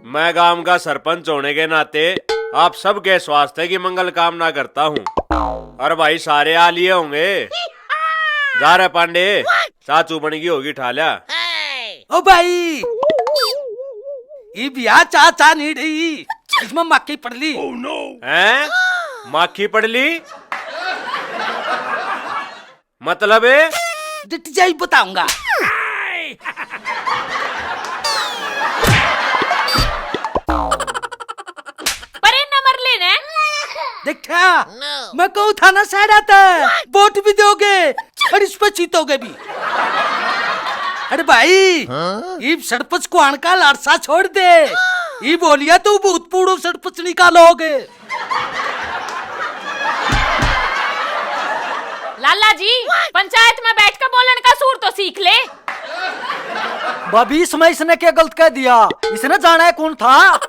मैं गांव का सरपंच होने के नाते आप सबके स्वास्थ्य की मंगल कामना करता हूँ। और भाई सारे आ लिए होंगे। जा रहे पांडे, चाचू बन गई होगी ठाल्या। ओ भाई ये बिया चाचा नहीं रही, इसमें मक्खी पड़ ली। हैं? माखी पड़ली मतलब है? डिट जाई बताऊंगा। परे नंबर लेना देखा मैं कहूँ था ना साइड आता वोट भी दोगे और इस पर जीतोगे भी। अरे भाई ये सरपंच को अणका लारसा छोड़ दे, ये बोलिया तू भूतपूर्व सरपंच निकालोगे। लाला जी पंचायत में बैठ कर बोलने का सूर तो सीख ले। भाभी इसमें इसने क्या गलत कह दिया? इसने जाना है कौन था?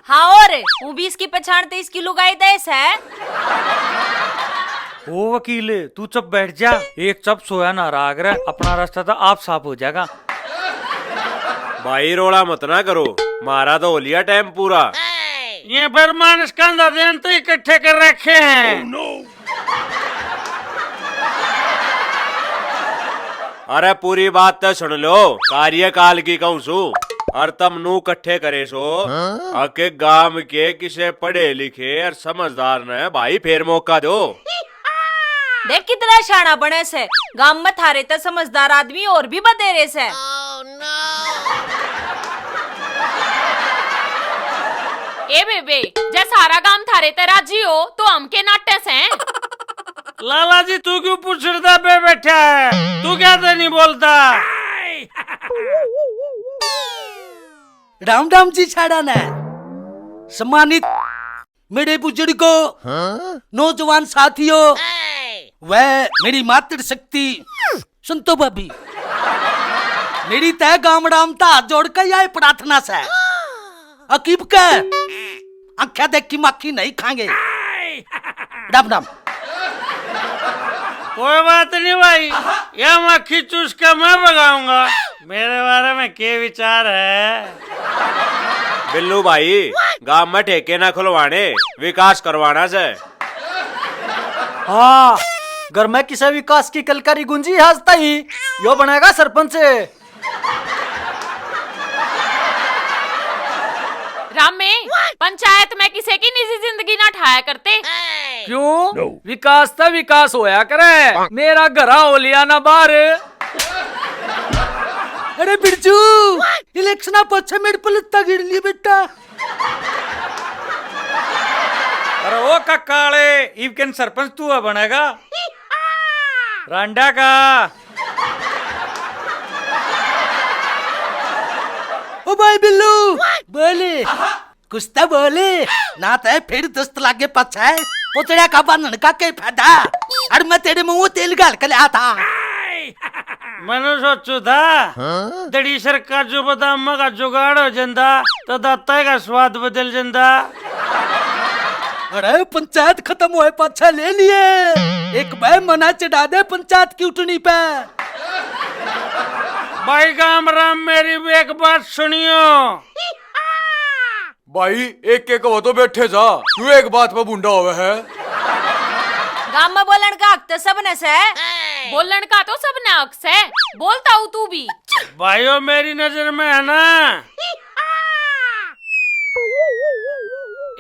हाँ और वो भी इसकी पहचान 23 किलो गाय देश है। ओ वकील तू चुप बैठ जा, एक चप सोया ना राग रहा, अपना रास्ता तो आप साफ हो जाएगा। भाई रोड़ा मत ना करो, मारा तो हो लिया टाइम पूरा। ये फरमान स्कंदा देन तो इकट्ठे कर रखे हैं। अरे पूरी बात तो सुन लो, कार्यकाल की कहूँ सू और तम नू कट्ठे करे सो आके गांव के किसे पढ़े लिखे और समझदार ने भाई फेर मौका दो। देख कितना शाना बने से, गांव में थारे तो समझदार आदमी और भी बतेरे से। ए बेबे जै सारा गांव थारे ते राजी हो तो हम के नाट्य से। लाला जी तू क्यों पूछता पे बैठा है? तू क्या तो नहीं बोलता? राम राम जी छाड़ा ने सम्मानित मेरे बुजुर्गों, नौजवान साथियों, वह मेरी मातृशक्ति सुनतो भाभी, मेरी तय गांव राम था जोड़ कर यह प्रार्थना से अकीब के आंखें देख की मक्खी नहीं खाएंगे। राम राम। कोई बात नहीं भाई, यह मक्खी चूस के मैं भगाऊंगा। मेरे बारे में क्या विचार है? बिल्लू भाई गांव में ठेके ना खुलवाने, विकास करवाना से। हाँ घर में किसी विकास की कलकारी गुंजी हंसता ही यो बनेगा सरपंच। राम में पंचायत में किसी की निजी जिंदगी ना ठाया करते। क्यों? विकास तो विकास होया करे, मेरा घर हो लिया ना बाहर। अरे बिरजू इलेक्शन पछे मेरे पलता गिर लिए बेटा। अरे ओ काले इवकन सरपंच तू है बनेगा रांडा का। ओ भाई बिल्लू बोले कुछ तो बोले ना तो फिर दोस्त लागे पछे पोतड़िया का बनन का के फायदा। अरे मैं तेरे मुंह तेल गाल के लिया था। मैंने सोचू था दड़ी सरकार जो बादाम का जुगाड़ हो जाता तो दाता का स्वाद बदल जाता। अरे पंचायत खत्म हुए पाछा ले लिए, एक भाई मना चढ़ा दे पंचायत की उठनी पे। भाई राम राम मेरी भी एक बात सुनियो। भाई एक एक वो तो बैठे जा, क्यों एक बात पे बुंडा हुआ है? गांव में बोलन का हक तो सबने से, बोलन का तो सबने हक से, बोलता हूँ तू भी। भाइयों मेरी नजर में है ना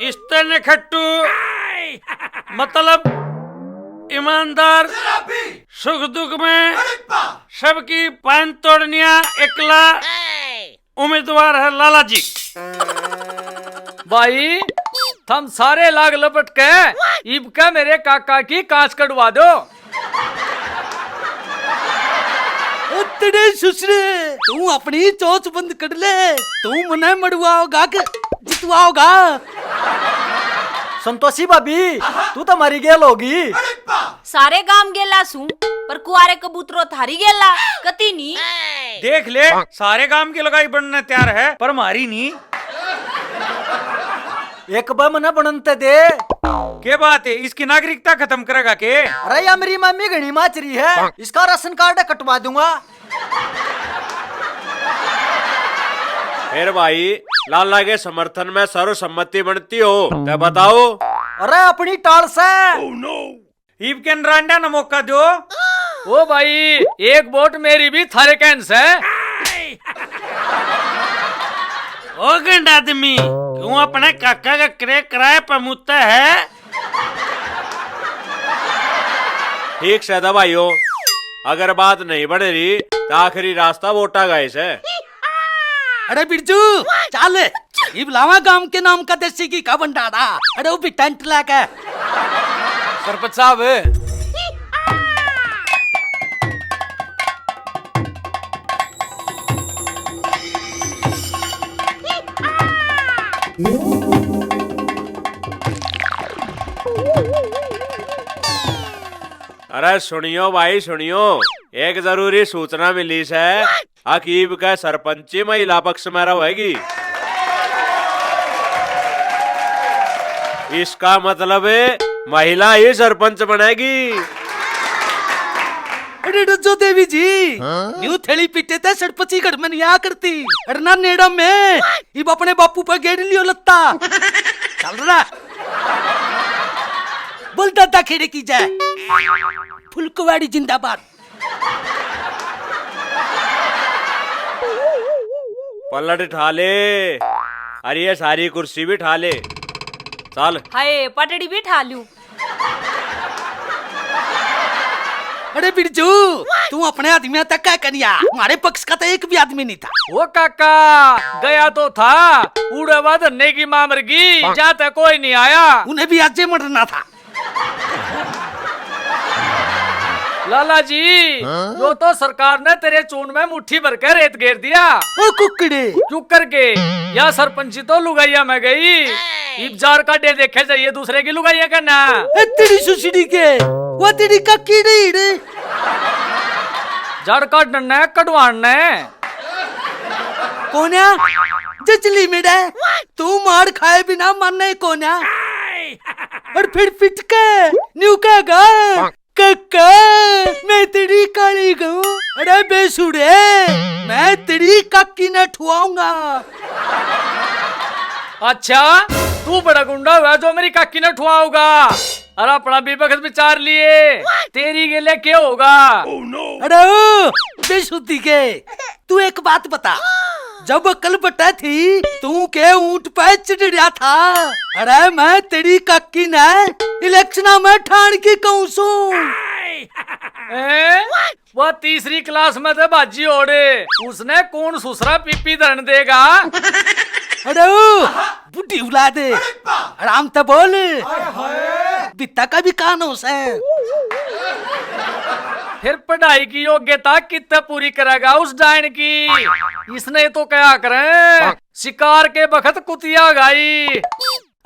इस्ते खट्टू मतलब ईमानदार, सुख दुख में सबकी पान तोड़निया एकला उम्मीदवार है लाला जी। भाई थम सारे लाग लपट के ईब का मेरे काका की कांच कटवा दो। तेरे सुसरे तू अपनी चोच बंद कर ले, तू मने मड़वाओगा कि जितवाओगा? संतोषी भाभी तू तो मरी गेल होगी। सारे गांव गेला सू पर कुआरे कबूतरों थारी गेला कती नी। देख ले सारे काम की लगाई बनने तैयार है पर मारी नहीं। एक बार मना बनते दे। क्या बात है, इसकी नागरिकता खत्म करेगा के? अरे या मेरी मम्मी घनी माच रही है, इसका राशन कार्ड कटवा दूंगा। फिर भाई लाला के समर्थन में सर्वसम्मति बनती हो तो बताओ। अरे अपनी टाल से ईब के नरांडा न मौका दो। ओ भाई एक वोट मेरी भी थारे कैंस है। ओ गंड आदमी क्यों अपने काका का किराए पर मुद्दा है। ठीक से भाइयों, अगर बात नहीं बढ़ रही तो आखिरी रास्ता वोटा गाइस है। अरे बिरजू चल इब लावा गांव के नाम का देसी घी का भंडारा। अरे वो भी टेंट लाके। सरपंच साहब अरे सुनियो भाई सुनियो, एक जरूरी सूचना मिली है। अकीब का सरपंची महिला पक्ष में रहेगी। इसका मतलब है महिला ही सरपंच बनेगी। अरे डजो देवी जी न्यू थैली पीटे थे सरपंची घर में नहीं आ करती। अरे ना नेड़ा में इब अपने बापू पर गेड़ लियो लत्ता। चल रहा बोल दादा खेड़े की जाए। फुलकुवाड़ी जिंदाबाद। पलट ठा ले, अरे ये सारी कुर्सी भी ठा ले। चल हाय पटड़ी भी ठा लूं। अरे बिरजू तू अपने आदमी तक क्या करिया। हमारे पक्ष का तो एक भी आदमी नहीं था। वो काका गया तो था उड़े बाद धन्ने की मां मर गई, जाते कोई नहीं आया। उन्हें भी आज मरना था। लाला जी वो तो सरकार ने तेरे चून में मुट्ठी भर के रेत घेर दिया। ओ कुकड़े चुप करके, या सरपंची तो लुगाइया में गई। इब्जार का डे देखे जाइए दूसरे की लुगाइया का ना। तेरी सुसड़ी के वो तेरी का कीड़ी रे। जड़ का डंडा कटवाना है। कोन्या जचली मेरा तू मार खाए बिना मानने कोन्या। और फिर पिट के न्यू कहेगा कक्का मैं तेरी काली गऊ। अरे बेसुरे मैं तेरी काकी न ठुआऊंगा। अच्छा तू बड़ा गुंडा हुआ जो मेरी काकी ने ठुआऊगा। अरे अपना भी वक्त विचार लिए तेरी के लिए क्या होगा। अरे ओ बेसुद्धी के तू एक बात बता, जब कल बटा थी तू के ऊंट पे चढ़िया था। अरे मैं तेरी काकी ने इलेक्शन में ठान की कहूँ सू। वो तीसरी क्लास में थे बाजी ओढ़े, उसने कौन सुसरा पीपी धरन देगा। अरे ओ बुढ़ी उला दे आराम तो बोल। बित्ता का भी कानूस है। फिर पढ़ाई की योग्यता कितने पूरी करेगा उस डायन की। इसने तो क्या करे शिकार के बखत कुतिया गाई।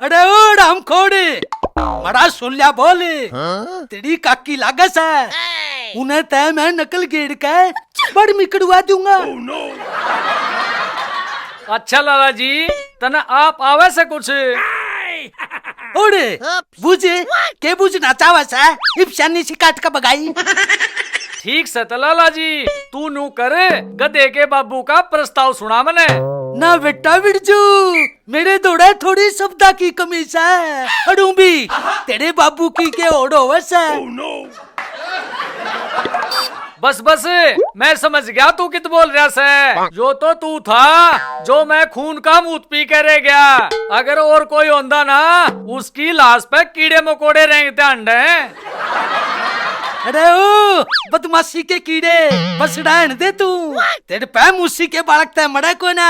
अरे ओ राम खोड़े बड़ा सुन लिया बोले। तेरी काकी लागस है उन्हें तय मैं नकल गेड़ के बड़ मिकड़वा दूंगा। अच्छा लाला जी तना आप आवे से कुछ ओरे बुझे के बुझना चावा सा इप्शानी से काट का बगाई। ठीक से तो लाला जी तू नू करे गधे के बाबू का प्रस्ताव सुना मने। ना बेटा बिरजू मेरे दौड़ा थोड़ी शब्दा की कमी है। अड़ू भी तेरे बाबू की के ओढ़ो वैसे। बस बस मैं समझ गया तू कित बोल रहा से। जो तो तू था जो मैं खून का मूत पी के रह गया। अगर और कोई होंदा ना उसकी लाश पे कीड़े मकोड़े रेंगते अंडे। अरे ओ बदमाशी के कीड़े बस रहने दे तू। तेरे पे मुसी के बालक तय मरे को ना।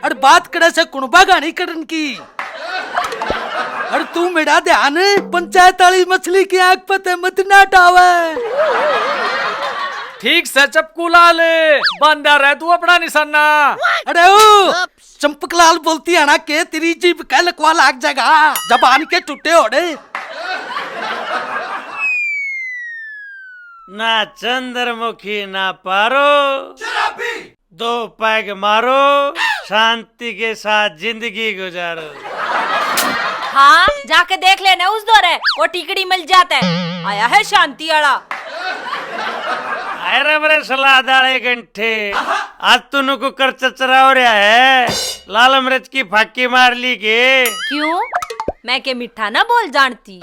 और बात करे से कुणबा गानी करन की। और तू मेरा ध्यान पंचायत वाली मछली की आंख पे ते मत ना टावे। ठीक से चपकू लाल बंदा रह तू अपना निशाना। अरे ओ चंपकलाल बोलती है ना के तेरी जीभ का लकवा लाग जाएगा जबान के टूटे ओढ़े। ना चंद्रमुखी ना पारो दो पैग मारो शांति के साथ जिंदगी गुजारो। हाँ जाके देख लेना उस दौरे वो टिकड़ी मिल जाता है। आया है शांति वाला। अरे मेरे सलाद वाले घंटे आज तूने को कर चचरा हो रहा है। लाल मिर्च की फाकी मार ली के। क्यों? मैं के मिठा ना बोल जानती।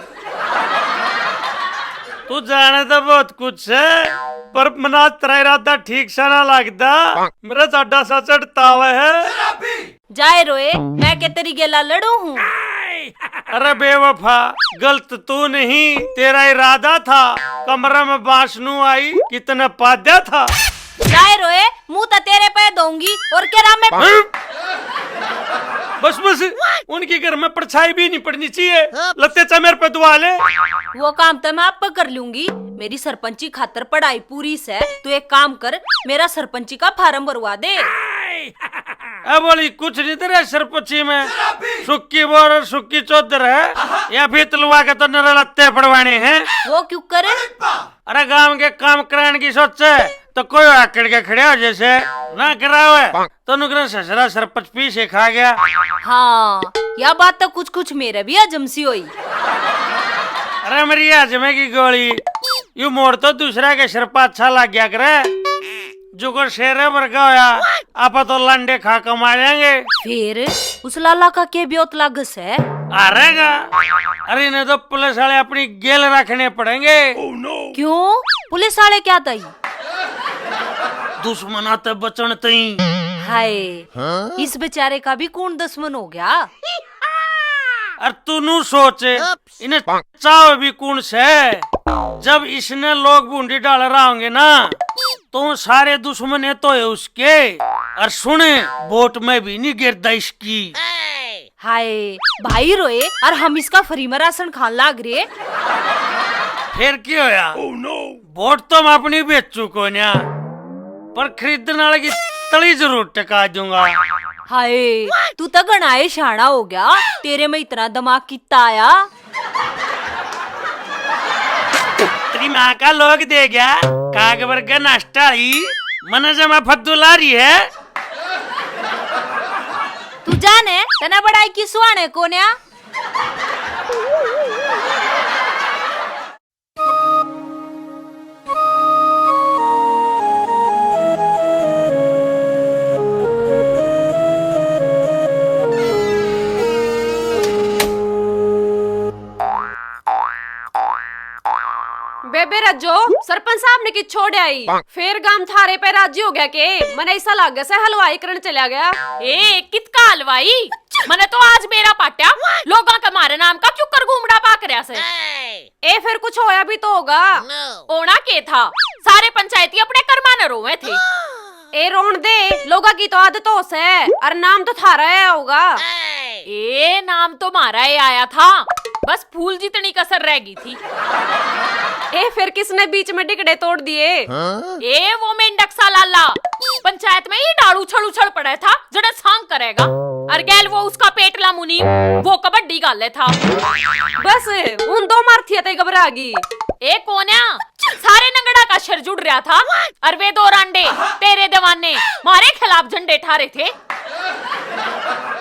तू जाने तो बहुत कुछ है, पर मना तेरा इरादा ठीक सा ना लगता। मेरा साडा सा चढ़ता हुआ है। जाए रोए, मैं के तेरी गेला लड़ू हूँ। अरे बेवफा, गलत तू नहीं, तेरा इरादा था। कमरे में बांसनू आई, कितना पाद्या था। जाए रोए, मुंह तो तेरे पे दूंगी और क्या मैं। बस बस, उनके घर में परछाई भी नहीं पड़नी चाहिए। लगते चा मेरे पे दुआ ले। वो काम तो मैं आप पर कर लूंगी। मेरी सरपंची खातर पढ़ाई पूरी से। तू एक काम कर, मेरा सरपंची का फार्म भरवा दे। अब बोली कुछ नहीं तेरे सरपंची में। सुक्की बोर और सुक्की चौधर है, या फिर तलवा के तो नरे लत्ते पड़वाने हैं। वो क्यों करे? अरे गांव के काम कराने की सोच है तो कोई आकड़ के खड़े हो जैसे ना करा हुआ तो नुकरा ससुरा सरपंच पी से खा गया। हाँ, यह बात तो कुछ कुछ मेरे भी हजमसी हुई। अरे मेरी हजमे की गोली, यू मोड़ तो दूसरा के सिर पर अच्छा लग गया करे। जो को शेरे वर्गा होया, आप तो लंडे खा कमा लेंगे। फिर उस लाला का के ब्योत लागस है? अरेगा, अरे इन्हें तो पुलिस वाले अपनी गेल रखने पड़ेंगे। क्यों? पुलिस वाले क्या तई? दुश्मन आते बचन तई। हाय, इस बेचारे का भी कौन दुश्मन हो गया? अरे तू नू सोचे, इन्हें चाव भी कौन से। जब इसने लोग बूंदी डाल रहा होंगे ना, तो सारे दुश्मन है तो है उसके। और सुने, वोट में भी नहीं गिरता इसकी। हाय भाई रोए, और हम इसका फ्री में राशन खान लाग रहे। फिर क्या होया? वोट तो मैं अपनी बेच चुको ना, पर खरीदने वाले की तली जरूर टिका दूंगा। हाय, तू तो गणाए शाना हो गया। तेरे में इतना दिमाग कितना आया? तेरी माँ का लोग दे गया काग वर्गा नाश्ता ही मन जमा फद्दू ला रही है। तू जाने तना बड़ाई की सुहाने कोन्या। बेबे रज्जो, सरपंच साहब ने की छोड़ आई। फिर गांव थारे पे राजी हो गया के मने ऐसा लग से हलवाई करने चला गया। ए कितका हलवाई? मने तो आज मेरा पाट्या लोगों का मारे नाम का क्यों कर घूमड़ा पाक रहा से। ए फिर कुछ होया भी तो होगा। ओना के था, सारे पंचायती अपने करमाने रोवे थे। ए रोन दे, लोगा की तो आदत हो से, और नाम तो थारा है होगा। ए नाम तो मारा ही आया था, बस फूल जितनी कसर रह गई थी। ए फिर किसने बीच में डिकड़े तोड़ दिए? ए वो मेंढक सा लाला पंचायत में ही डाल उछल उछल पड़ा था, जड़ा सांग करेगा। और गैल वो उसका पेटला मुनी वो कबड्डी गाले था। बस उन दो मारथिया ते घबरा गई। ए कोन्या, सारे नंगड़ा का शर जुड़ रहा था, और वे दो रांडे तेरे दीवाने मारे खिलाफ झंडे ठारे थे।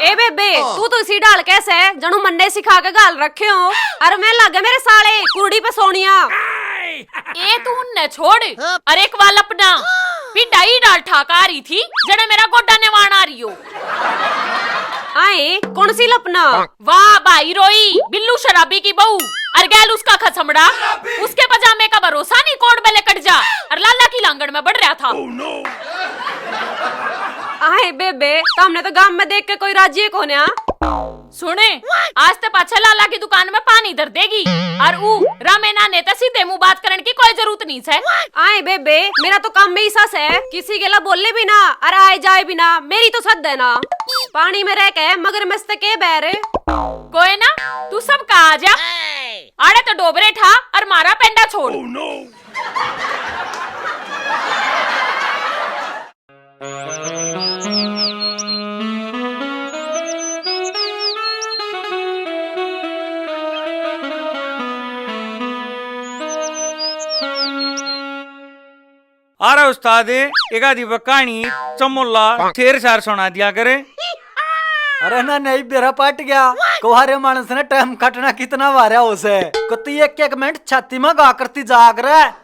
ए बेबे, तू तो इसी डाल कैसे जनू मंडे सिखा के गाल रखे हो। अरे मैं लगे मेरे साले कुर्डी पे सोनिया। ए तू न छोड़, अरे एक वाल अपना पिटाई डाल ठाका आ रही थी, जड़े मेरा गोड्डा निवाण आ रही हो। आए कौन सी लपना? वाह भाई रोई, बिल्लू शराबी की बहू, और गैल उसका खसमड़ा। उसके पजामे का भरोसा नहीं, कोड में लेकर जा। और लाला की लांगड़ में बढ़ रहा था। आए बेबे, हमने तो गांव में देख के कोई राजी को ना। सुने, आज तो पाछा लाला की दुकान में पानी धर देगी, और ऊ रामेना ने तो सीधे मुंह बात करने की कोई जरूरत नहीं है। आए बेबे, मेरा तो काम में ही सस है, किसी के ला बोले भी ना और आए जाए भी ना, मेरी तो सद है ना। पानी में रह के मगर मस्त के बैर कोई ना, तू सब कहा आ जा। आड़े तो डोबरे ठा और मारा पेंडा छोड़। अरे उस्ताद, एक आधी कहानी चमोला ठेर सार सुना दिया करे। अरे ना नहीं, बेरा पट गया। कुहारे मानस ने टाइम काटना कितना वारा उसे कती एक एक मिनट छाती में गा करती जाग रहा है।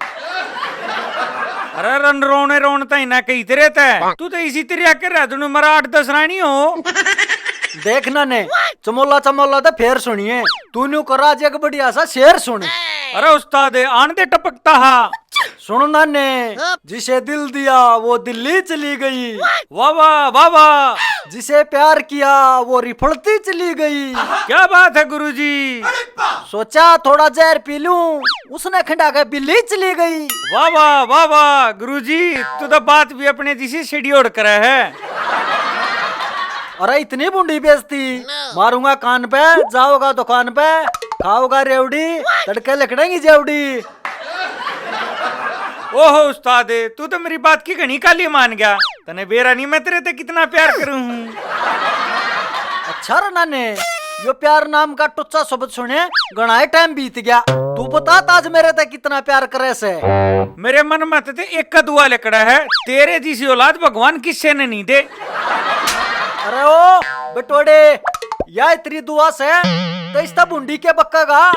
अरे रन रोने रोनता ही ना कही तेरे ते तू तो इसी तरह कर रहा तू मरा 8-10 रानी हो। देखना ने चमोला चमोला तो फेर सुनिए तू न्यू करा आज एक बढ़िया सा शेर सुन। अरे उस्ताद आन दे टपकता हा। सुनो नाने, जिसे दिल दिया वो दिल्ली चली गई, वाह वाह वाह वाह, जिसे प्यार किया वो रिफड़ती चली गई। क्या बात है गुरुजी। सोचा थोड़ा जहर पी लूं, उसने खंडा के बिल्ली चली गई। वाह वाह वाह वाह गुरुजी, तू तो बात भी अपने जैसी शेड्यूल करे है। अरे इतनी बूंदी बेइज्जती, मारूंगा कान पे, जाओगा दुकान पे, खाओगा रेवड़ी, तड़के लकड़ेंगी जेवड़ी। ओहो उस्ताद, तू तो मेरी बात की घनी काली मान गया। तने बेरा नहीं मैं तेरे ते कितना प्यार करूं हूँ। अच्छा रे नाने, यो प्यार नाम का टुच्चा शब्द सुने गणाए टाइम बीत गया। तू बता आज मेरे ते कितना प्यार करे से। मेरे मन में ते एक का दुआ लकड़ा है, तेरे जैसी औलाद भगवान किससे ने नहीं दे। अरे ओ बटोड़े, या इतनी दुआ से तो इसका बूंदी के बक्का।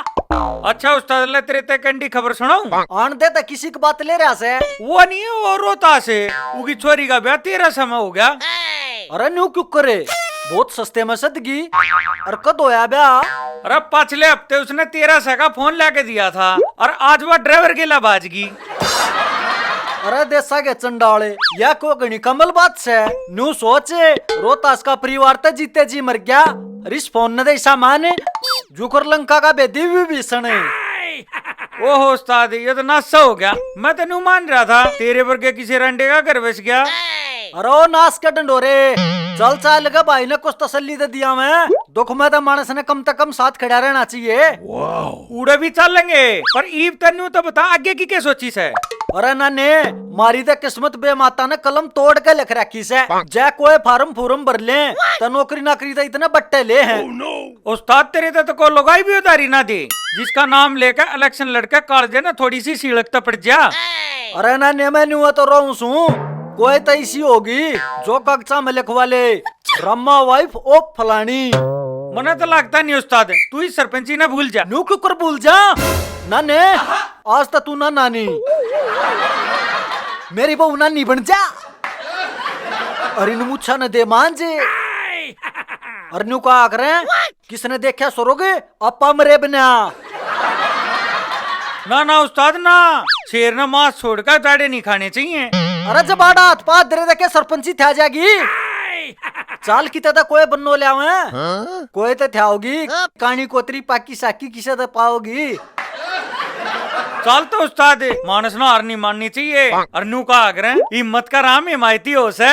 अच्छा उस्ताद, ले तेरे ते कंडी खबर सुनाऊं। आन दे तो किसी की बात ले रहा से। वो नहीं है, वो रोता से उगी छोरी का ब्याह 13 समय हो गया। अरे न्यू क्यों करे, बहुत सस्ते में सदगी। और कद होया ब्याह? अरे पिछले हफ्ते उसने 13 सौ का फोन लाके दिया था और आज वह ड्राइवर के लाबाजगी। अरे देसा के चंडाले, या को गणी कमल बात से न्यू सोचे रोहतास का परिवार तो जीते जी मर गया। रिस फोन न दे सामान जुकर लंका का बेदी भी भीषण है। ओहो उस्ताद, ये तो नासा हो गया। मैं तो नहीं मान रहा था तेरे वर्गे किसी रंडे का घर बस गया। अरे ओ नास के डंडोरे, चल चाल का भाई ने कुछ तसल्ली दे दिया। मैं दुख में तो मानस ने कम से कम साथ खड़ा रहना चाहिए। उड़े भी चल लेंगे, पर ईब तन्नू तो बता आगे की क्या सोची से। अरे नाने, मारी तो किस्मत बेमाता ने कलम तोड़ के लिख रखी से। जै कोई फार्म फूरम भर ले तो नौकरी नाकरी तो इतने बट्टे ले हैं। उस्ताद तेरे तो को लगाई भी उतारी ना दे, जिसका नाम लेकर इलेक्शन लड़के कालजे ना थोड़ी सी सीड़क तो पड़ जा। अरे नाने, मैं नहीं हुआ तो रहूं सू, कोई तो ऐसी होगी जो कक्षा में लिखवा ले रम्मा वाइफ ऑफ फलानी। मने तो लगता नहीं उस्ताद, तू ही सरपंची ना भूल जा। न्यू क्यों कर भूल जा नाने, आज तक तू ना नानी मेरी बहू नानी बन जा। अरे मुच्छा न दे मान जे। अरे न्यू कहा करें, किसने देखा सरोगे अपा मरे बना। ना ना उस्ताद ना, शेर ने मांस छोड़कर दाड़े नहीं खाने चाहिए। अरे जब आड़ा हाथ पाथ दे देखे सरपंची थे जाएगी। चाल की तरह कोई बन्नो ले आवे, कोई तो थे होगी कानी कोतरी पाकी साकी किसे तो पाओगी। चल तो उस्ताद, मानस ना हार नहीं माननी चाहिए। और नू का आग्रह हिम्मत का राम हिमायती हो से।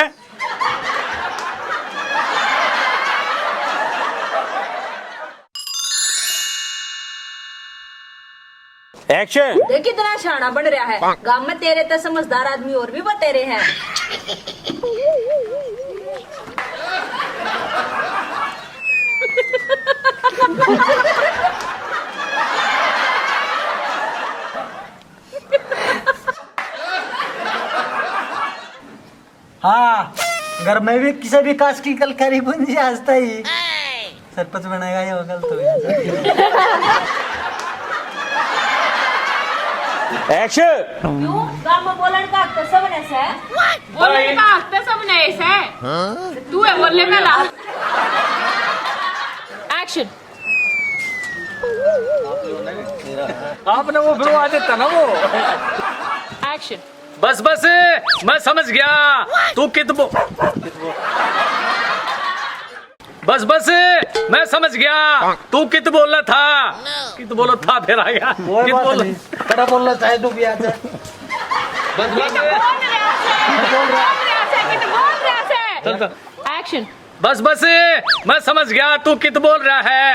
एक्शन। देख कितना शाना बन रहा है। गांव में तेरे तो समझदार आदमी और भी बतेरे हैं। हाँ, घर में भी किसी भी कास्ट की कलकारी बुंजी हंसता ही सरपंच बनेगा। ये वकल तो एक्शन। क्यों गांव में बोलन का तो सब ऐसा है। बोलने का हक तो सब ने ऐसे है। तू है बोलने में ला। एक्शन। आपने वो फिर आ जाता ना वो। एक्शन। बस बस, मैं समझ गया तू कितबो। बस बस, मैं समझ गया तू कित बोला था। कित बोला था फिर आ गया। कित बोला खड़ा बोलना चाहे तू भी आ जाए। बस बस एक्शन। बस बस, मैं समझ गया तू कित बोल रहा है।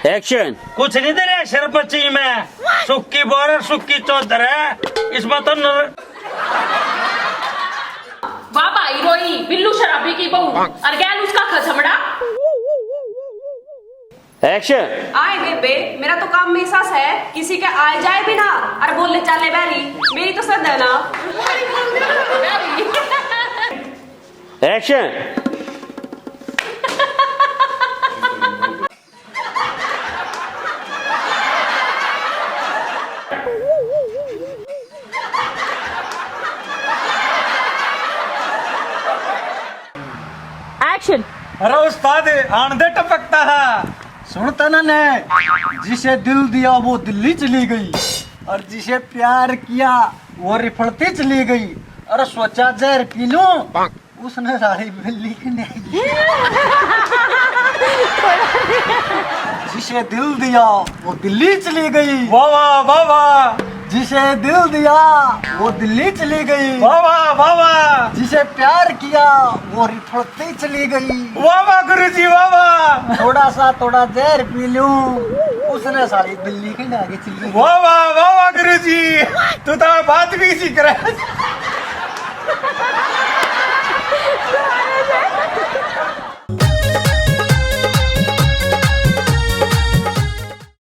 एक्शन। कुछ नहीं दे रहे सरपंची में, सुक्की बोर और सुक्की चौधर है इसमें तो बाबा हीरोई बिल्लू शराबी की बहू और गैल उसका खसमड़ा। एक्शन। आए बेबे, मेरा तो काम में ही सास है, किसी के आए जाए भी ना और बोले चाले बैरी, मेरी तो सद है ना। एक्शन। एक्शन। अरे उस्ताद आंधे टपकता है। सुनता ना ने, जिसे दिल दिया वो दिल्ली चली गई और जिसे प्यार किया वो रिफड़ती चली गई। अरे सोचा जहर पी लूं, उसने सारी बिल्ली की नहीं। जिसे दिल दिया वो दिल्ली चली गई। वाह वाह वाह वाह, जिसे दिल दिया वो दिल्ली चली गई। वाह वाह वाह वाह, जिसे प्यार किया वो रिफड़ती चली गई। वाह वाह गुरुजी वाह वाह, थोड़ा जहर पी लूं, उसने सारी बिल्ली की नागी चली गई। वाह वाह वाह वाह गुरुजी, तू तो बात भी सीख रहा है।